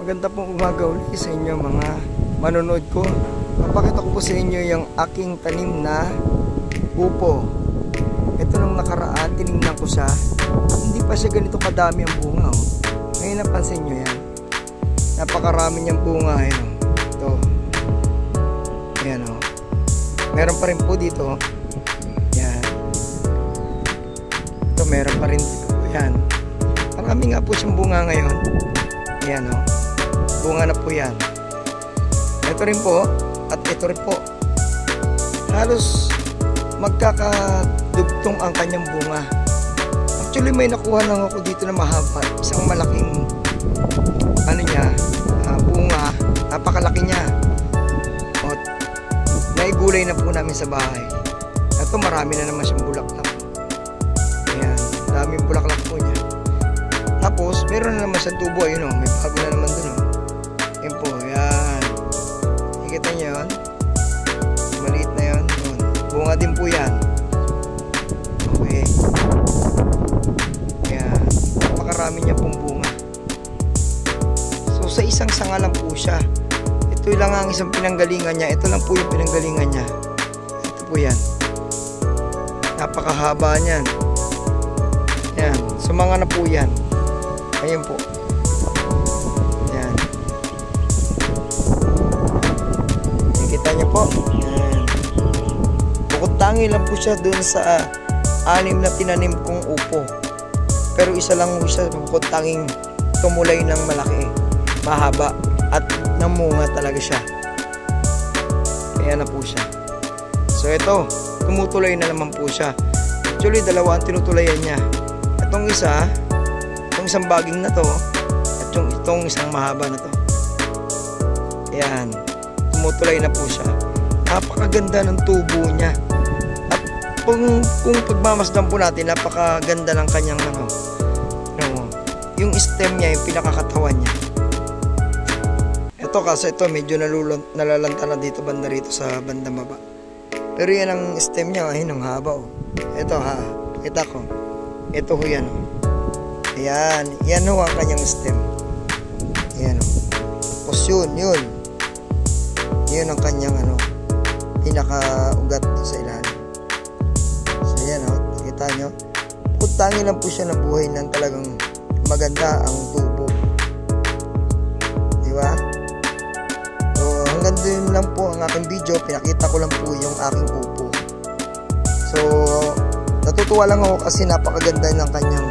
Maganda pong umaga ulit sa inyo mga manonood ko. Papakita ko po sa inyo yung aking tanim na upo. Ito nung nakaraan, tinignan ko siya. Hindi pa siya ganito kadami ang bunga. Oh. Ngayon napansin nyo yan. Napakarami niyang bunga. Ayan, oh. Ito. Ayan, oh. Meron pa rin po dito. Yan. Ito, meron pa rin dito. Yan. Marami nga po siyang bunga ngayon. Ayan, oh. Bunga na po yan. Ito rin po. At ito rin po. Halos magkakadugtong ang kanyang bunga. Actually, may nakuha lang ako dito na mahaba. Isang malaking bunga. Napakalaki niya. At naigulay na po namin sa bahay. Ito, marami na naman siyang bulaklak. Ayan, daming bulaklak po niya. Tapos, meron na naman siyang tubo. Ayun, may bago na naman dun. Yan po, yan. Ikita niyo yun? Maliit na yun. Bunga din po yan. Okay. Yan. Napakarami niya pong bunga. So, sa isang sanga lang po siya. Ito lang ang isang pinanggalingan niya. Ito lang po yung pinanggalingan niya. Ito po yan. Napakahaba niyan. Yan. Sumanga na po yan. Ayan po. Yan. Nakikita niyo po. Yan. Bukod tangi lang po siya dun sa 6 na tinanim kong upo. Pero isa lang po siya bukod tanging tumulay ng malaki. Mahaba. At namunga talaga siya. Kaya na po siya. So ito, tumutuloy na naman po siya. Actually, dalawa ang tinutulayan niya. Itong isa, itong isang baging na to, at itong isang mahaba na to. Ayan, tumutuloy na po siya. Napakaganda ng tubo niya. At kung pagmamasdan po natin, napakaganda ng kanyang yung stem niya, yung pinakakatawan niya. Ito kasi ito medyo nalalanta na dito banda rito sa banda baba. Pero yan ang stem niya, ayun ang haba oh. Ito ha, kita ko. Ito ho yan oh. Ayan, yan ho ang kanyang stem. Ayan oh. Tapos yun. Yun ang kanyang pinaka-ugat sa ilalim. So yan oh, kita nyo. Tangi lang po siya na buhay ng talagang maganda ang tubo. Diba? Hanggang din lang po ang aking video. Pinakita ko lang po yung aking upo. So, natutuwa lang ako kasi napakaganda ng kanyang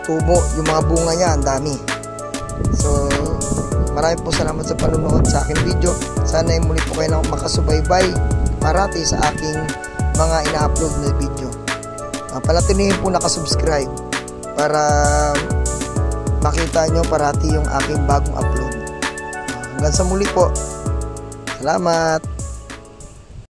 tubo. Yung mga bunga niya, ang dami. So, maraming po salamat sa panonood sa aking video. Sana ay muli po kayo na makasubaybay parati sa aking mga ina-upload na video. Palatinihin po nakasubscribe para makita nyo parati yung aking bagong upload. Hanggang sa muli po. Salamat!